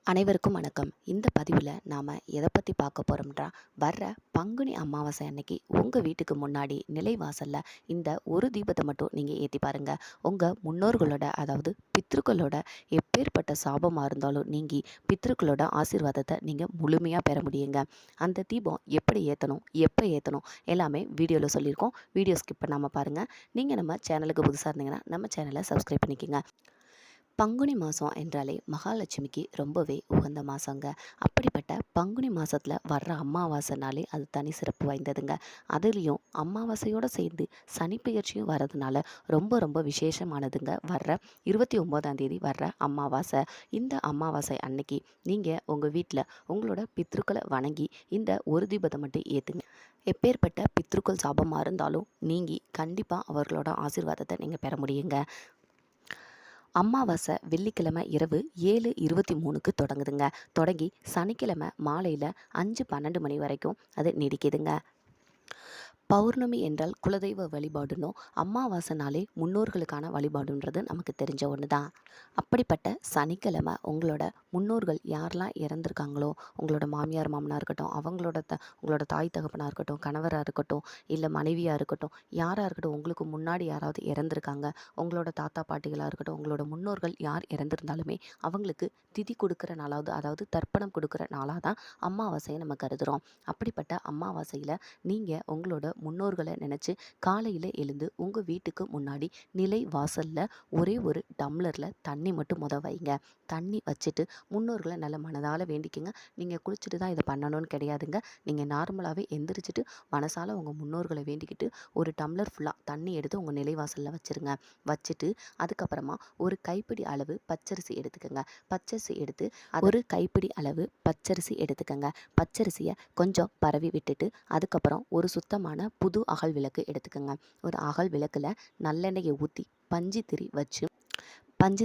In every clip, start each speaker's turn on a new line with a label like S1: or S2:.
S1: அனைவருக்கும் வணக்கம். இந்த பதிவில் நாம் எதை பற்றி பார்க்க போகிறோம்ன்றா, வர்ற பங்குனி அமாவாசை அன்னைக்கு உங்கள் வீட்டுக்கு முன்னாடி நிலைவாசலில் இந்த ஒரு தீபத்தை மட்டும் நீங்கள் ஏற்றி பாருங்கள். உங்கள் முன்னோர்களோட, அதாவது பித்ருக்களோட எப்பேற்பட்ட சாபமாக இருந்தாலும் நீங்கி பித்ருக்களோட ஆசீர்வாதத்தை நீங்கள் முழுமையாக பெற முடியுங்க. அந்த தீபம் எப்படி ஏற்றணும், எப்போ ஏற்றணும் எல்லாமே வீடியோவில் சொல்லியிருக்கோம். வீடியோ ஸ்கிப் பண்ணாமல் பாருங்கள். நீங்கள் நம்ம சேனலுக்கு புதுசாக இருந்தீங்கன்னா நம்ம சேனலை சப்ஸ்கிரைப் பண்ணிக்கோங்க. பங்குனி மாதம் என்றாலே மகாலட்சுமிக்கு ரொம்பவே உகந்த மாதங்க. அப்படிப்பட்ட பங்குனி மாதத்தில் வர்ற அமாவாசைனாலே அது தனி சிறப்பு வாய்ந்ததுங்க. அதுலேயும் அமாவாசையோடு சேர்ந்து சனி பெயர்ச்சியும் வர்றதுனால ரொம்ப ரொம்ப விசேஷமானதுங்க. வர்ற 29ஆம் தேதி வர்ற அமாவாசை. இந்த அமாவாசை அன்னைக்கு நீங்கள் உங்கள் வீட்டில் உங்களோட பித்ருக்களை வணங்கி இந்த ஒரு தீபத்தை மட்டும் ஏற்றுங்க. எப்பேற்பட்ட பித்ருக்கள் சாபமாக இருந்தாலும் நீங்கி கண்டிப்பாக அவர்களோட ஆசீர்வாதத்தை நீங்கள் பெற முடியுங்க. அமாவாசை வெள்ளிக்கிழமை இரவு 7:23க்கு தொடங்குதுங்க. தொடங்கி சனிக்கிழமை மாலையில் 5:12 மணி வரைக்கும் அது நீடிக்குதுங்க. பௌர்ணமி என்றால் குலதெய்வ வழிபாடுன்னும், அமாவாசைனாலே முன்னோர்களுக்கான வழிபாடுன்றது நமக்கு தெரிஞ்ச ஒன்று தான். அப்படிப்பட்ட சனிக்கிழமை உங்களோட முன்னோர்கள் யாரெல்லாம் இறந்துருக்காங்களோ, உங்களோட மாமியார் மாமனாக இருக்கட்டும், உங்களோட தாய் தகப்பனாக இருக்கட்டும், கணவராக இருக்கட்டும், இல்லை மனைவியாக இருக்கட்டும், யாராக இருக்கட்டும், உங்களுக்கு முன்னாடி யாராவது இறந்துருக்காங்க, உங்களோட தாத்தா பாட்டிகளாக இருக்கட்டும், உங்களோட முன்னோர்கள் யார் இறந்துருந்தாலுமே அவங்களுக்கு திதி கொடுக்குற நாளாவது, அதாவது தர்ப்பணம் கொடுக்குற நாளாக தான் அமாவாசையை நம்ம கருதுகிறோம். அப்படிப்பட்ட அமாவாசையில் நீங்கள் உங்களோட முன்னோர்களை நினச்சி காலையில் எழுந்து உங்கள் வீட்டுக்கு முன்னாடி நிலை வாசலில் ஒரே ஒரு டம்ளரில் தண்ணி மட்டும் வைங்க. தண்ணி வச்சுட்டு முன்னோர்களை நல்ல மனதால் வேண்டிக்குங்க. நீங்கள் குளிச்சுட்டு தான் இதை பண்ணணும்னு கிடையாதுங்க. நீங்கள் நார்மலாகவே எந்திரிச்சிட்டு மனசால் உங்கள் முன்னோர்களை வேண்டிக்கிட்டு ஒரு டம்ளர் ஃபுல்லாக தண்ணி எடுத்து உங்கள் நிலைவாசலில் வச்சுருங்க. வச்சுட்டு அதுக்கப்புறமா ஒரு கைப்பிடி அளவு பச்சரிசி எடுத்துக்கோங்க. பச்சரிசி எடுத்து ஒரு கைப்பிடி அளவு பச்சரிசி எடுத்துக்கோங்க. பச்சரிசியை கொஞ்சம் பரவி விட்டுட்டு அதுக்கப்புறம் ஒரு சுத்தமான புது அகல் விளக்கு எடுத்துக்கோங்க. ஒரு அகல் விளக்கில் நல்லெண்ணெயை ஊற்றி பஞ்சு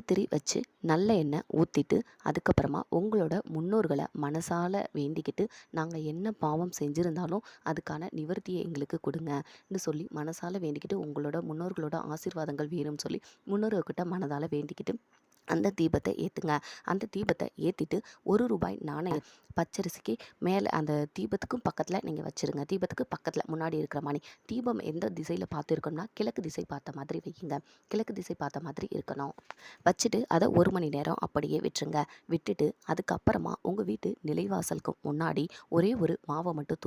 S1: திரி வச்சு நல்ல எண்ணெய் ஊற்றிட்டு அதுக்கப்புறமா உங்களோட முன்னோர்களை மனசால் வேண்டிக்கிட்டு, நாங்கள் என்ன பாவம் செஞ்சுருந்தாலும் அதுக்கான நிவர்த்தியை எங்களுக்கு கொடுங்கன்னு சொல்லி மனசால் வேண்டிக்கிட்டு, உங்களோட முன்னோர்களோட ஆசீர்வாதங்கள் வேணும்னு சொல்லி முன்னோர்கள்கிட்ட மனதால் வேண்டிக்கிட்டு அந்த தீபத்தை ஏற்றுங்க. அந்த தீபத்தை ஏற்றிட்டு ₹1 நாணயம் பச்சரிசிக்கு மேலே அந்த தீபத்துக்கும் பக்கத்தில் நீங்கள் வச்சுருங்க. தீபத்துக்கு பக்கத்தில் முன்னாடி இருக்கிற மாதிரி தீபம் எந்த திசையில் பார்த்து இருக்கணும்னா கிழக்கு திசை பார்த்த மாதிரி வையுங்க. கிழக்கு திசை பார்த்த மாதிரி இருக்கணும். வச்சுட்டு அதை 1 மணி நேரம் அப்படியே விட்டுருங்க. விட்டுட்டு அதுக்கப்புறமா உங்கள் வீட்டு நிலைவாசலுக்கு முன்னாடி ஒரே ஒரு மாவை மட்டும்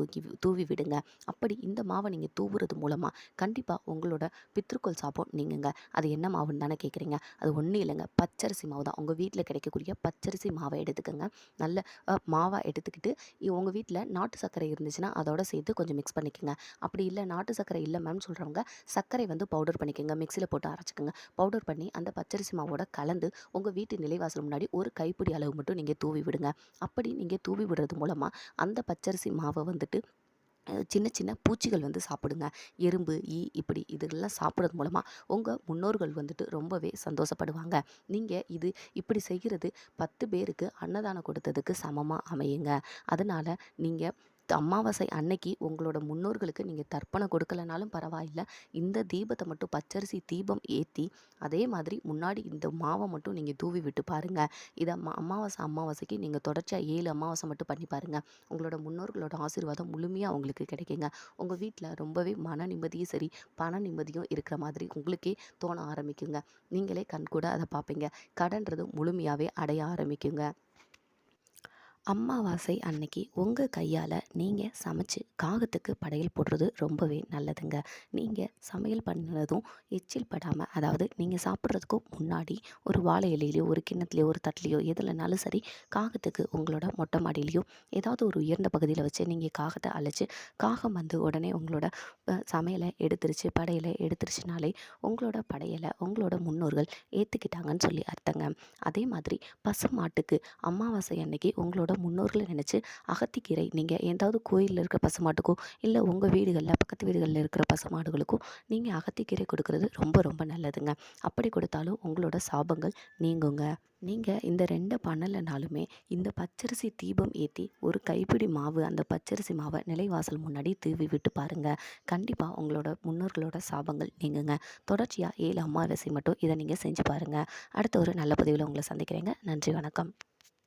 S1: தூவி விடுங்க. அப்படி இந்த மாவை நீங்கள் தூவுறது மூலமாக கண்டிப்பாக உங்களோட பித்ருக்கள் சாபம் நீங்குங்க. அது என்ன மாவுன்னு தானே கேட்குறீங்க? அது ஒன்றும் இல்லைங்க, பச்சரிசி மாவு தான். உங்கள் வீட்டில் கிடைக்கக்கூடிய பச்சரிசி மாவை எடுத்துக்கோங்க. நல்ல மாவை எடுத்துக்கிட்டு உங்கள் வீட்டில் நாட்டு சர்க்கரை இருந்துச்சுன்னா அதோட சேர்த்து கொஞ்சம் மிக்ஸ் பண்ணிக்கோங்க. அப்படி இல்லை நாட்டு சர்க்கரை இல்லை மேம் சொல்கிறவங்க சர்க்கரை பவுடர் பண்ணிக்கோங்க. மிக்சியில் போட்டு அரைச்சிக்கோங்க. பவுடர் பண்ணி அந்த பச்சரிசி மாவோட கலந்து உங்கள் வீட்டு நிலைவாசல் முன்னாடி ஒரு கைப்பிடி அளவு மட்டும் நீங்கள் தூவி விடுங்க. அப்படி நீங்கள் தூவி விடுறது மூலமாக அந்த பச்சரிசி மாவை சின்ன சின்ன பூச்சிகள் சாப்பிடுங்க. எறும்பு, ஈ இப்படி இதெல்லாம் சாப்பிட்றது மூலமாக உங்கள் முன்னோர்கள் ரொம்பவே சந்தோஷப்படுவாங்க. நீங்கள் இது இப்படி செய்கிறது 10 பேருக்கு அன்னதானம் கொடுத்ததுக்கு சமமாக அமையுங்க. அதனால் நீங்கள் அமாவாசை அன்னைக்கு உங்களோட முன்னோர்களுக்கு நீங்கள் தர்ப்பணம் கொடுக்கலனாலும் பரவாயில்லை, இந்த தீபத்தை மட்டும் பச்சரிசி தீபம் ஏற்றி அதே மாதிரி முன்னாடி இந்த மாவை மட்டும் நீங்கள் தூவி விட்டு பாருங்கள். இதை அமாவாசைக்கு நீங்கள் தொடர்ச்சியாக 7 அமாவாசை மட்டும் பண்ணி பாருங்கள். உங்களோட முன்னோர்களோட ஆசீர்வாதம் முழுமையாக உங்களுக்கு கிடைக்குங்க. உங்கள் வீட்டில் ரொம்பவே மன நிம்மதியும் சரி, பண நிம்மதியும் இருக்கிற மாதிரி உங்களுக்கே தோண ஆரம்பிக்குங்க. நீங்களே கண்கூட அதை பார்ப்பீங்க. கடன்றது முழுமையாகவே அடைய ஆரம்பிக்குங்க. அமாவாசை அன்னைக்கு உங்கள் கையால் நீங்கள் சமைச்சு காகத்துக்கு படையல் போடுறது ரொம்பவே நல்லதுங்க. நீங்கள் சமையல் பண்ணதும் எச்சில் படாமல், அதாவது நீங்கள் சாப்பிட்றதுக்கும் முன்னாடி ஒரு வாழை இலையிலையோ ஒரு கிண்ணத்துலையோ ஒரு தட்டிலையோ எதுலனாலும் சரி காகத்துக்கு உங்களோட மொட்டை மாடியிலையோ ஏதாவது ஒரு உயர்ந்த பகுதியில் வச்சு நீங்கள் காகத்தை அழைச்சி காகம் உடனே உங்களோட சமையலை எடுத்துருச்சு, படையலை எடுத்துருச்சுனாலே உங்களோட படையலை உங்களோட முன்னோர்கள் ஏற்றுக்கிட்டாங்கன்னு சொல்லி அர்த்தங்க. அதே மாதிரி பசு மாட்டுக்கு அமாவாசை அன்னைக்கு உங்களோட முன்னோர்களை நினச்சி அகத்திக்கீரை நீங்கள் ஏதாவது கோயிலில் இருக்கிற பசுமாட்டுக்கோ இல்லை உங்கள் வீடுகளில் பக்கத்து வீடுகளில் இருக்கிற பசுமாடுகளுக்கும் நீங்கள் அகத்திக்கீரை கொடுக்கறது ரொம்ப ரொம்ப நல்லதுங்க. அப்படி கொடுத்தாலும் உங்களோட சாபங்கள் நீங்குங்க. நீங்கள் இந்த 2 பண்ணலைனாலுமே இந்த பச்சரிசி தீபம் ஏற்றி ஒரு கைப்பிடி மாவு அந்த பச்சரிசி மாவை நிலைவாசல் முன்னாடி தூவி விட்டு பாருங்கள். கண்டிப்பாக உங்களோட முன்னோர்களோட சாபங்கள் நீங்குங்க. தொடர்ச்சியாக 7 அமாவாசை மட்டும் இதை நீங்கள் செஞ்சு பாருங்கள். அடுத்த ஒரு நல்ல பதிவில் உங்களை சந்திக்கிறேங்க. நன்றி, வணக்கம்.